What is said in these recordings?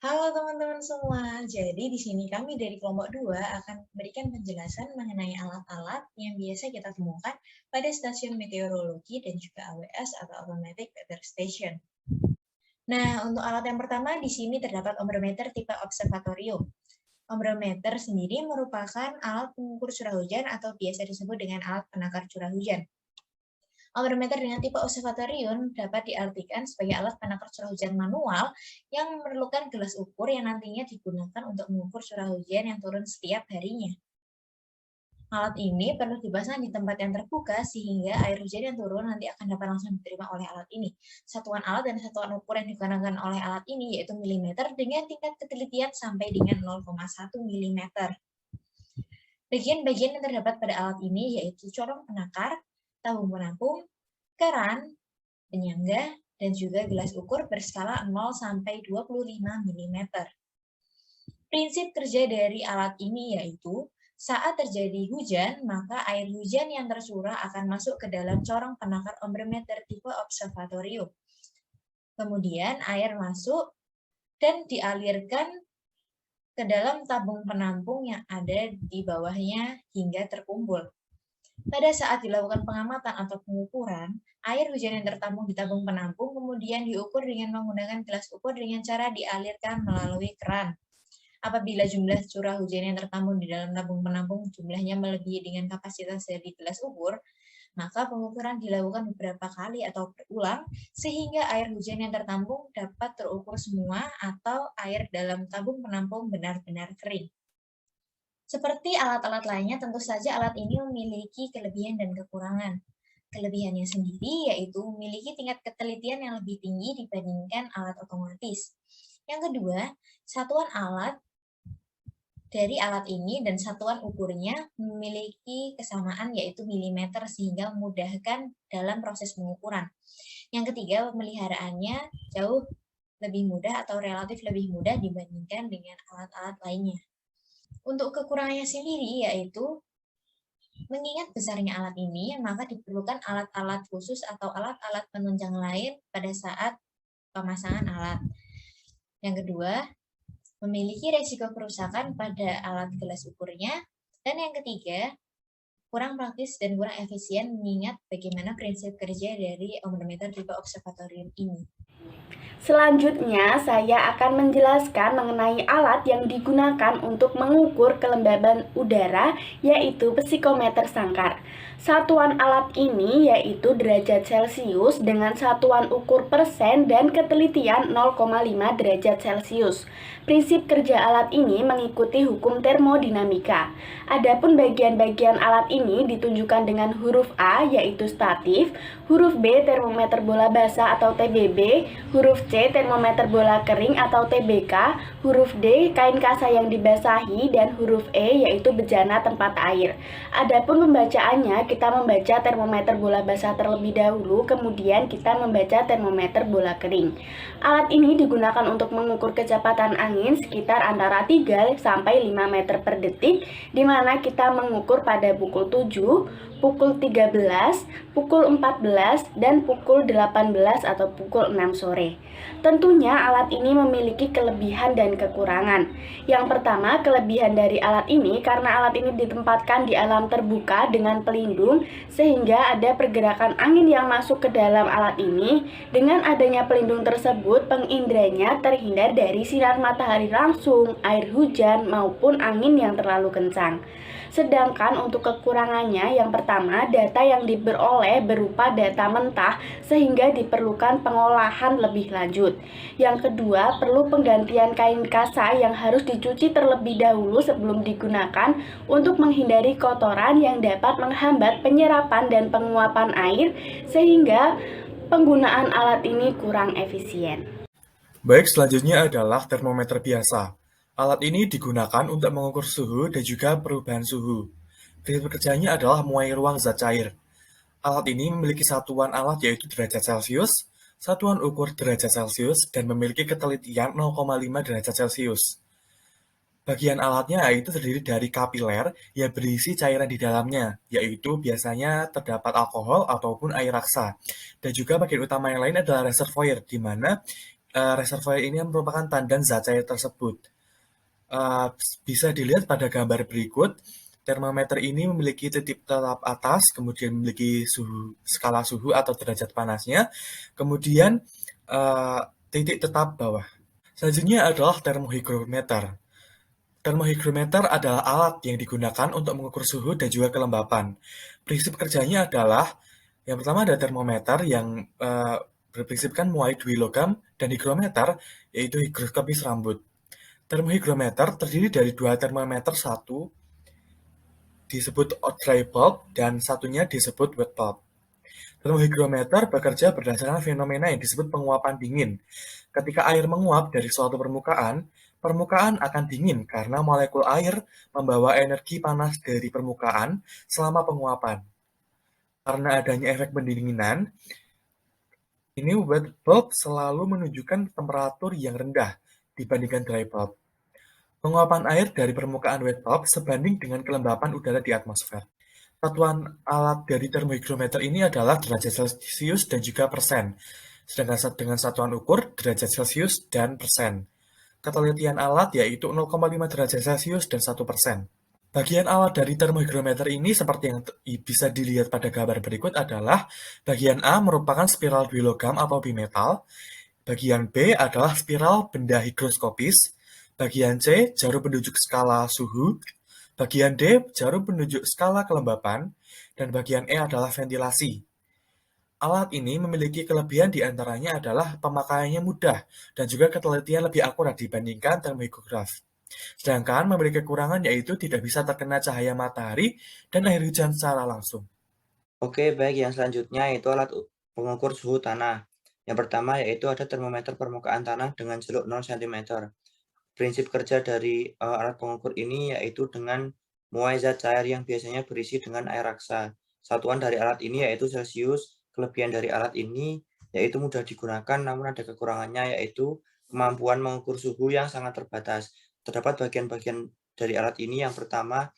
Halo teman-teman semua, jadi di sini kami dari kelompok 2 akan memberikan penjelasan mengenai alat-alat yang biasa kita temukan pada stasiun meteorologi dan juga AWS atau Automatic Weather Station. Nah, untuk alat yang pertama di sini terdapat ombrometer tipe observatorium. Ombrometer sendiri merupakan alat pengukur curah hujan atau biasa disebut dengan alat penakar curah hujan. Ombrometer dengan tipe observatorium dapat diartikan sebagai alat penakar curah hujan manual yang memerlukan gelas ukur yang nantinya digunakan untuk mengukur curah hujan yang turun setiap harinya. Alat ini perlu dipasang di tempat yang terbuka sehingga air hujan yang turun nanti akan dapat langsung diterima oleh alat ini. Satuan alat dan satuan ukur yang digunakan oleh alat ini yaitu milimeter dengan tingkat ketelitian sampai dengan 0,1 milimeter. Bagian-bagian yang terdapat pada alat ini yaitu corong penakar, tabung penampung, keran, penyangga, dan juga gelas ukur berskala 0 sampai 25 mm. Prinsip kerja dari alat ini yaitu saat terjadi hujan, maka air hujan yang tercurah akan masuk ke dalam corong penakar ombrometer tipe observatorium. Kemudian air masuk dan dialirkan ke dalam tabung penampung yang ada di bawahnya hingga terkumpul. Pada saat dilakukan pengamatan atau pengukuran, air hujan yang tertampung di tabung penampung kemudian diukur dengan menggunakan gelas ukur dengan cara dialirkan melalui keran. Apabila jumlah curah hujan yang tertampung di dalam tabung penampung jumlahnya melebihi dengan kapasitas dari gelas ukur, maka pengukuran dilakukan beberapa kali atau berulang sehingga air hujan yang tertampung dapat terukur semua atau air dalam tabung penampung benar-benar kering. Seperti alat-alat lainnya, tentu saja alat ini memiliki kelebihan dan kekurangan. Kelebihannya sendiri yaitu memiliki tingkat ketelitian yang lebih tinggi dibandingkan alat otomatis. Yang kedua, satuan alat dari alat ini dan satuan ukurnya memiliki kesamaan yaitu milimeter sehingga memudahkan dalam proses pengukuran. Yang ketiga, pemeliharaannya jauh lebih mudah atau relatif lebih mudah dibandingkan dengan alat-alat lainnya. Untuk kekurangannya sendiri yaitu mengingat besarnya alat ini, maka diperlukan alat-alat khusus atau alat-alat penunjang lain pada saat pemasangan alat. Yang kedua, memiliki resiko kerusakan pada alat gelas ukurnya. Dan yang ketiga, kurang praktis dan kurang efisien mengingat bagaimana prinsip kerja dari ombrometer tipe observatorium ini. Selanjutnya, saya akan menjelaskan mengenai alat yang digunakan untuk mengukur kelembaban udara, yaitu psikometer sangkar. Satuan alat ini yaitu derajat Celcius dengan satuan ukur persen dan ketelitian 0,5 derajat Celcius. Prinsip kerja alat ini mengikuti hukum termodinamika. Adapun bagian-bagian alat ini ditunjukkan dengan huruf A yaitu statif, huruf B termometer bola basah atau TBB, huruf C termometer bola kering atau TBK, huruf D kain kasa yang dibasahi, dan huruf E yaitu bejana tempat air. Adapun pembacaannya, kita membaca termometer bola basah terlebih dahulu, kemudian kita membaca termometer bola kering. Alat ini digunakan untuk mengukur kecepatan angin sekitar antara 3 sampai 5 meter per detik, di mana kita mengukur pada pukul 7, pukul 13, pukul 14, dan pukul 18 atau pukul 6 sore. Tentunya alat ini memiliki kelebihan dan kekurangan. Yang pertama, kelebihan dari alat ini karena alat ini ditempatkan di alam terbuka dengan pelindung sehingga ada pergerakan angin yang masuk ke dalam alat ini. Dengan adanya pelindung tersebut, penginderanya terhindar dari sinar matahari langsung, air hujan, maupun angin yang terlalu kencang. Sedangkan untuk kekurangannya, yang pertama, data yang diperoleh berupa data mentah sehingga diperlukan pengolahan lebih lanjut. Yang kedua, perlu penggantian kain kasa yang harus dicuci terlebih dahulu sebelum digunakan untuk menghindari kotoran yang dapat menghambat penyerapan dan penguapan air sehingga penggunaan alat ini kurang efisien. Baik, selanjutnya adalah termometer biasa. Alat ini digunakan untuk mengukur suhu dan juga perubahan suhu. Prinsip kerjanya adalah memuai ruang zat cair. Alat ini memiliki satuan alat yaitu derajat Celcius, satuan ukur derajat Celcius, dan memiliki ketelitian 0,5 derajat Celcius. Bagian alatnya yaitu terdiri dari kapiler yang berisi cairan di dalamnya, yaitu biasanya terdapat alkohol ataupun air raksa. Dan juga bagian utama yang lain adalah reservoir, di mana reservoir ini merupakan tandan zat cair tersebut. Bisa dilihat pada gambar berikut, termometer ini memiliki titik tetap atas, kemudian memiliki skala suhu atau derajat panasnya, kemudian titik tetap bawah. Selanjutnya adalah termohygrometer. Termohygrometer adalah alat yang digunakan untuk mengukur suhu dan juga kelembapan. Prinsip kerjanya adalah, yang pertama ada termometer yang berprinsipkan muai 2 logam, dan hygrometer, yaitu hygroscopis rambut. Termohygrometer terdiri dari 2 termometer, satu disebut dry bulb dan satunya disebut wet bulb. Termohygrometer bekerja berdasarkan fenomena yang disebut penguapan dingin. Ketika air menguap dari suatu permukaan, permukaan akan dingin karena molekul air membawa energi panas dari permukaan selama penguapan. Karena adanya efek pendinginan, ini wet bulb selalu menunjukkan temperatur yang rendah dibandingkan dry bulb. Penguapan air dari permukaan wet bulb sebanding dengan kelembapan udara di atmosfer. Satuan alat dari termohygrometer ini adalah derajat Celcius dan juga persen, sedangkan dengan satuan ukur derajat Celcius dan persen. Ketelitian alat yaitu 0,5 derajat Celcius dan 1%. Bagian alat dari termohygrometer ini seperti yang bisa dilihat pada gambar berikut adalah bagian A merupakan spiral 2 logam atau bimetal, bagian B adalah spiral benda higroskopis, bagian C jarum penunjuk skala suhu, bagian D jarum penunjuk skala kelembapan, dan bagian E adalah ventilasi. Alat ini memiliki kelebihan diantaranya adalah pemakaiannya mudah dan juga ketelitian lebih akurat dibandingkan termohydrograf. Sedangkan memiliki kekurangan yaitu tidak bisa terkena cahaya matahari dan air hujan secara langsung. Oke, baik. Yang selanjutnya yaitu alat pengukur suhu tanah. Yang pertama yaitu ada termometer permukaan tanah dengan jeluk 0 cm. Prinsip kerja dari alat pengukur ini yaitu dengan muai zat cair yang biasanya berisi dengan air raksa. Satuan dari alat ini yaitu Celcius. Kelebihan dari alat ini yaitu mudah digunakan, namun ada kekurangannya yaitu kemampuan mengukur suhu yang sangat terbatas. Terdapat bagian-bagian dari alat ini. Yang pertama,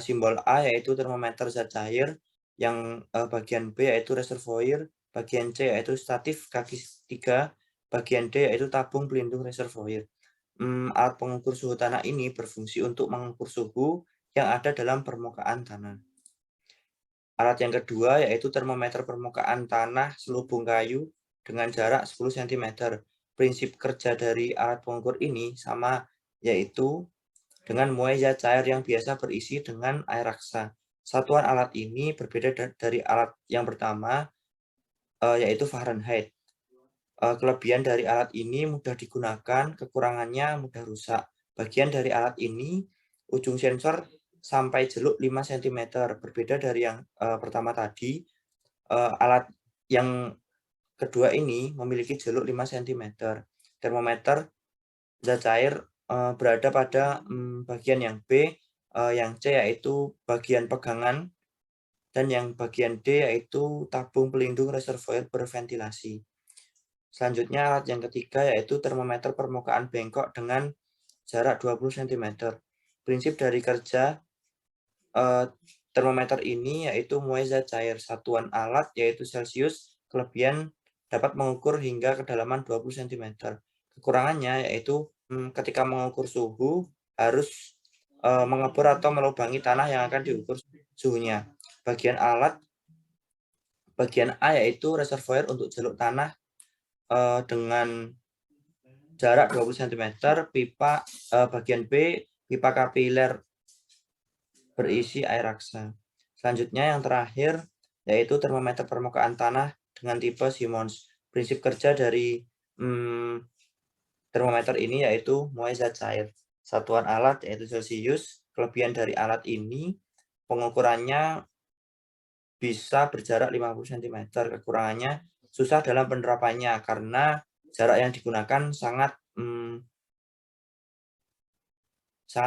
simbol A yaitu termometer zat cair, yang bagian B yaitu reservoir, bagian C yaitu statif kaki 3, bagian D yaitu tabung pelindung reservoir. Alat pengukur suhu tanah ini berfungsi untuk mengukur suhu yang ada dalam permukaan tanah. Alat yang kedua yaitu termometer permukaan tanah selubung kayu dengan jarak 10 cm. Prinsip kerja dari alat pengukur ini sama, yaitu dengan muai zat cair yang biasa berisi dengan air raksa. Satuan alat ini berbeda dari alat yang pertama, yaitu Fahrenheit. Kelebihan dari alat ini mudah digunakan, kekurangannya mudah rusak. Bagian dari alat ini, ujung sensor sampai jeluk 5 cm, berbeda dari yang pertama tadi. Alat yang kedua ini memiliki jeluk 5 cm. Termometer zat cair berada pada bagian yang B, yang C yaitu bagian pegangan, dan yang bagian D yaitu tabung pelindung reservoir berventilasi. Selanjutnya alat yang ketiga yaitu termometer permukaan bengkok dengan jarak 20 cm. Prinsip dari kerja termometer ini yaitu muai zat cair. Satuan alat yaitu Celcius. Kelebihan dapat mengukur hingga kedalaman 20 cm. Kekurangannya yaitu ketika mengukur suhu harus mengebor atau melubangi tanah yang akan diukur suhunya. Bagian alat, bagian A yaitu reservoir untuk jeluk tanah dengan jarak 20 cm, pipa bagian B, pipa kapiler berisi air raksa. Selanjutnya yang terakhir yaitu termometer permukaan tanah dengan tipe Simmons. Prinsip kerja dari termometer ini yaitu muai zat cair. Satuan alat yaitu Celcius. Kelebihan dari alat ini pengukurannya bisa berjarak 50 cm. Kekurangannya susah dalam penerapannya karena jarak yang digunakan sangat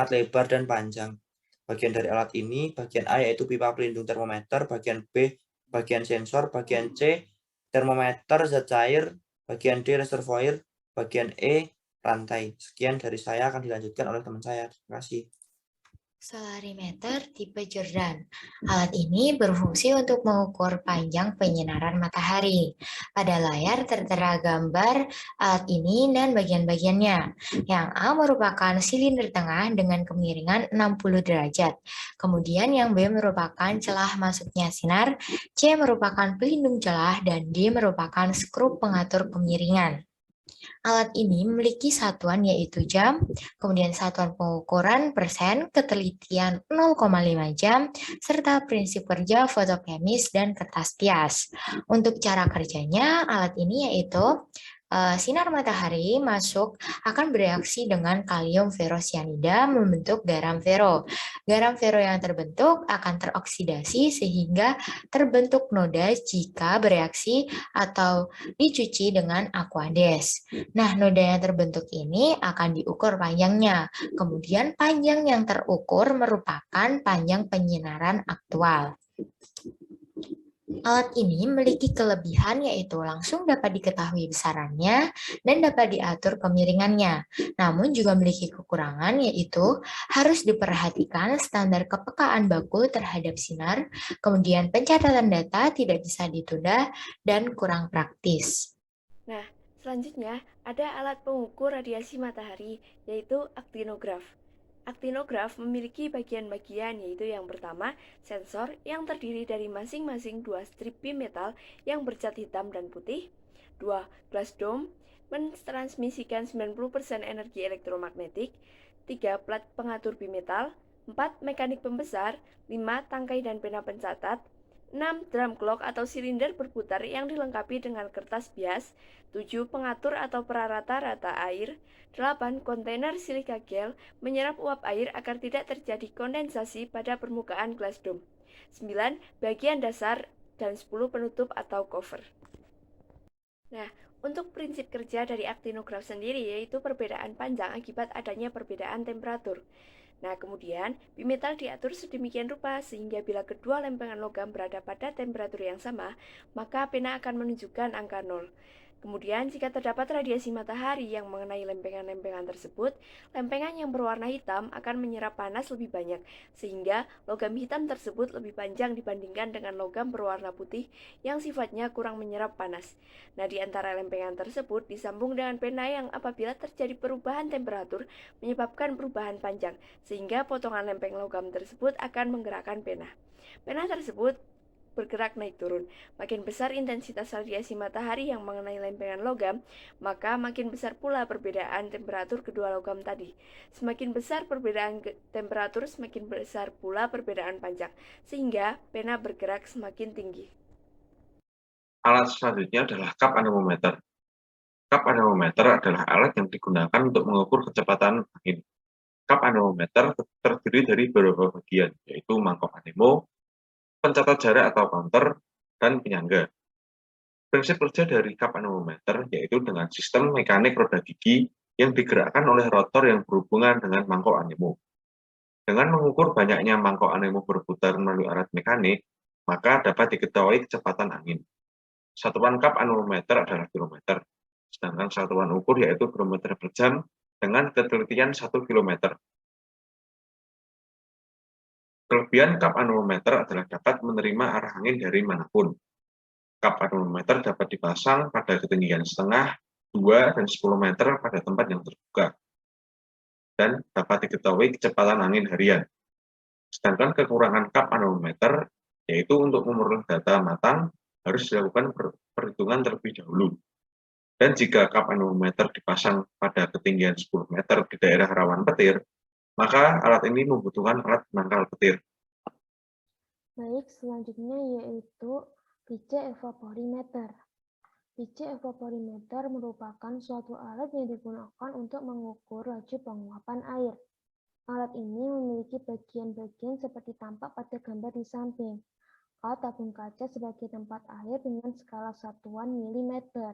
lebar dan panjang. Bagian dari alat ini, bagian A yaitu pipa pelindung termometer, bagian B bagian sensor, bagian C termometer zat cair, bagian D reservoir, bagian E rantai. Sekian dari saya, akan dilanjutkan oleh teman saya. Terima kasih. Solarimeter tipe Jordan. Alat ini berfungsi untuk mengukur panjang penyinaran matahari. Pada layar tertera gambar alat ini dan bagian-bagiannya. Yang A merupakan silinder tengah dengan kemiringan 60 derajat. Kemudian yang B merupakan celah masuknya sinar, C merupakan pelindung celah, dan D merupakan skrup pengatur kemiringan. Alat ini memiliki satuan yaitu jam, kemudian satuan pengukuran persen, ketelitian 0,5 jam, serta prinsip kerja fotokemis dan kertas pias. Untuk cara kerjanya, alat ini yaitu sinar matahari masuk akan bereaksi dengan kalium ferrosianida membentuk garam ferro. Garam ferro yang terbentuk akan teroksidasi sehingga terbentuk noda jika bereaksi atau dicuci dengan Aquades. Nah, noda yang terbentuk ini akan diukur panjangnya. Kemudian panjang yang terukur merupakan panjang penyinaran aktual. Alat ini memiliki kelebihan yaitu langsung dapat diketahui besarannya dan dapat diatur kemiringannya. Namun juga memiliki kekurangan yaitu harus diperhatikan standar kepekaan baku terhadap sinar, kemudian pencatatan data tidak bisa ditunda dan kurang praktis. Nah, selanjutnya ada alat pengukur radiasi matahari, yaitu aktinograf. Aktinograf memiliki bagian-bagian, yaitu yang pertama, sensor yang terdiri dari masing-masing 2 strip bimetal yang bercat hitam dan putih, 2 glass dome mentransmisikan 90% energi elektromagnetik, 3 plat pengatur bimetal, 4 mekanik pembesar, 5 tangkai dan pena pencatat, 6 drum clock atau silinder berputar yang dilengkapi dengan kertas bias, 7 pengatur atau perarata rata air, 8 kontainer silika gel menyerap uap air agar tidak terjadi kondensasi pada permukaan glass dome, 9 bagian dasar, dan 10 penutup atau cover. Nah, untuk prinsip kerja dari aktinograf sendiri yaitu perbedaan panjang akibat adanya perbedaan temperatur. Nah, kemudian bimetal diatur sedemikian rupa sehingga bila kedua lempengan logam berada pada temperatur yang sama, maka pena akan menunjukkan angka 0. Kemudian, jika terdapat radiasi matahari yang mengenai lempengan-lempengan tersebut, lempengan yang berwarna hitam akan menyerap panas lebih banyak, sehingga logam hitam tersebut lebih panjang dibandingkan dengan logam berwarna putih yang sifatnya kurang menyerap panas. Nah, di antara lempengan tersebut disambung dengan pena yang apabila terjadi perubahan temperatur menyebabkan perubahan panjang, sehingga potongan lempeng logam tersebut akan menggerakkan pena. Pena tersebut bergerak naik turun. Makin besar intensitas radiasi matahari yang mengenai lempengan logam, maka makin besar pula perbedaan temperatur kedua logam tadi. Semakin besar perbedaan temperatur, semakin besar pula perbedaan panjang, sehingga pena bergerak semakin tinggi. Alat selanjutnya adalah cup anemometer. Cup anemometer adalah alat yang digunakan untuk mengukur kecepatan angin. Cup anemometer terdiri dari beberapa bagian, yaitu mangkok anemo, pencatat jarak atau counter, dan penyangga. Prinsip kerja dari cup anemometer yaitu dengan sistem mekanik roda gigi yang digerakkan oleh rotor yang berhubungan dengan mangkok anemo. Dengan mengukur banyaknya mangkok anemo berputar melalui alat mekanik, maka dapat diketahui kecepatan angin. Satuan cup anemometer adalah kilometer, sedangkan satuan ukur yaitu kilometer per jam dengan ketelitian 1 km. Kelebihan cup anemometer adalah dapat menerima arah angin dari manapun. Cup anemometer dapat dipasang pada ketinggian setengah, 2, dan 10 meter pada tempat yang terbuka, dan dapat diketahui kecepatan angin harian. Sedangkan kekurangan cup anemometer yaitu untuk memperoleh data matang harus dilakukan perhitungan terlebih dahulu. Dan jika cup anemometer dipasang pada ketinggian 10 meter di daerah rawan petir, maka alat ini membutuhkan alat penangkal petir. Baik, selanjutnya yaitu pitch evaporimeter. Pitch evaporimeter merupakan suatu alat yang digunakan untuk mengukur laju penguapan air. Alat ini memiliki bagian-bagian seperti tampak pada gambar di samping. A. Tabung kaca sebagai tempat air dengan skala satuan milimeter.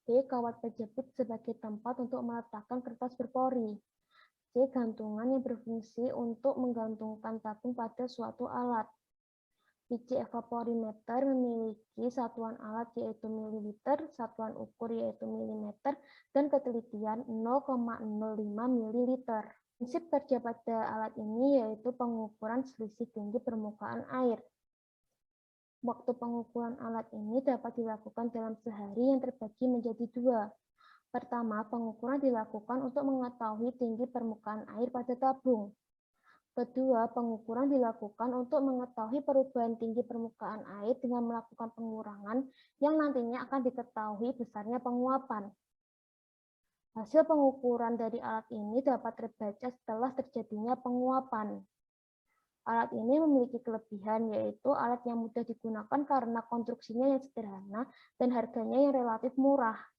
B. Kawat penjepit sebagai tempat untuk meletakkan kertas berpori. C. Gantungan yang berfungsi untuk menggantungkan tabung pada suatu alat. Biji evaporimeter memiliki satuan alat yaitu mililiter, satuan ukur yaitu milimeter, dan ketelitian 0,05 mililiter. Prinsip kerja pada alat ini yaitu pengukuran selisih tinggi permukaan air. Waktu pengukuran alat ini dapat dilakukan dalam sehari yang terbagi menjadi dua. Pertama, pengukuran dilakukan untuk mengetahui tinggi permukaan air pada tabung. Kedua, pengukuran dilakukan untuk mengetahui perubahan tinggi permukaan air dengan melakukan pengurangan yang nantinya akan diketahui besarnya penguapan. Hasil pengukuran dari alat ini dapat terbaca setelah terjadinya penguapan. Alat ini memiliki kelebihan, yaitu alat yang mudah digunakan karena konstruksinya yang sederhana dan harganya yang relatif murah.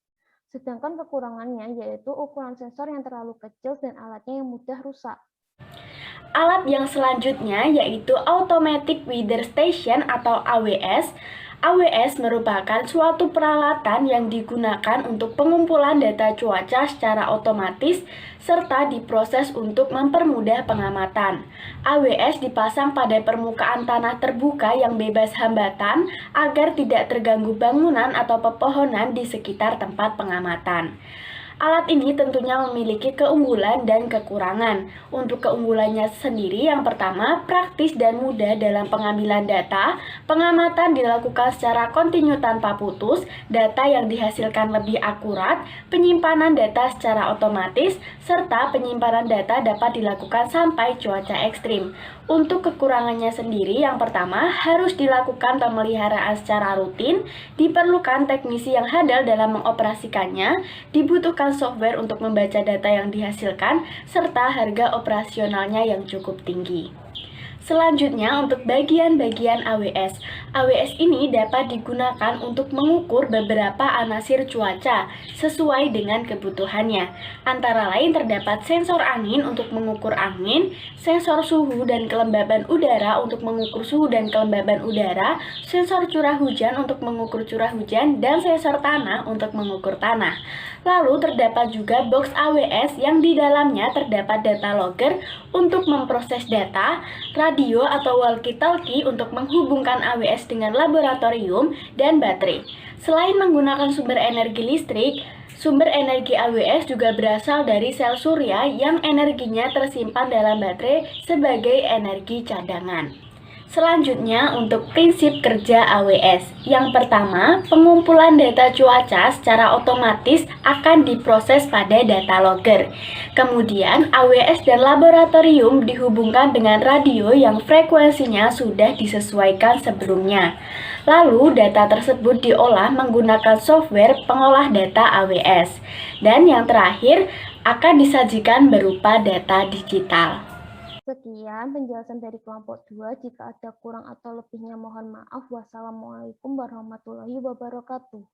Sedangkan kekurangannya yaitu ukuran sensor yang terlalu kecil dan alatnya yang mudah rusak. Alat yang selanjutnya yaitu Automatic Weather Station atau AWS. AWS merupakan suatu peralatan yang digunakan untuk pengumpulan data cuaca secara otomatis serta diproses untuk mempermudah pengamatan. AWS dipasang pada permukaan tanah terbuka yang bebas hambatan agar tidak terganggu bangunan atau pepohonan di sekitar tempat pengamatan. Alat ini tentunya memiliki keunggulan dan kekurangan. Untuk keunggulannya sendiri, yang pertama, praktis dan mudah dalam pengambilan data. Pengamatan dilakukan secara kontinu tanpa putus, data yang dihasilkan lebih akurat, penyimpanan data secara otomatis, serta penyimpanan data dapat dilakukan sampai cuaca ekstrim. Untuk kekurangannya sendiri, yang pertama, harus dilakukan pemeliharaan secara rutin, diperlukan teknisi yang handal dalam mengoperasikannya, dibutuhkan software untuk membaca data yang dihasilkan, serta harga operasionalnya yang cukup tinggi. Selanjutnya, untuk bagian-bagian AWS. AWS ini dapat digunakan untuk mengukur beberapa anasir cuaca sesuai dengan kebutuhannya. Antara lain terdapat sensor angin untuk mengukur angin, sensor suhu dan kelembaban udara untuk mengukur suhu dan kelembaban udara, sensor curah hujan untuk mengukur curah hujan, dan sensor tanah untuk mengukur tanah. Lalu terdapat juga box AWS yang di dalamnya terdapat data logger untuk memproses data, radio atau walkie-talkie untuk menghubungkan AWS dengan laboratorium, dan baterai. Selain menggunakan sumber energi listrik, sumber energi AWS juga berasal dari sel surya yang energinya tersimpan dalam baterai sebagai energi cadangan. Selanjutnya, untuk prinsip kerja AWS. Yang pertama, pengumpulan data cuaca secara otomatis akan diproses pada data logger. Kemudian, AWS dan laboratorium dihubungkan dengan radio yang frekuensinya sudah disesuaikan sebelumnya. Lalu, data tersebut diolah menggunakan software pengolah data AWS. Dan yang terakhir, akan disajikan berupa data digital. Sekian penjelasan dari kelompok 2. Jika ada kurang atau lebihnya mohon maaf. Wassalamualaikum warahmatullahi wabarakatuh.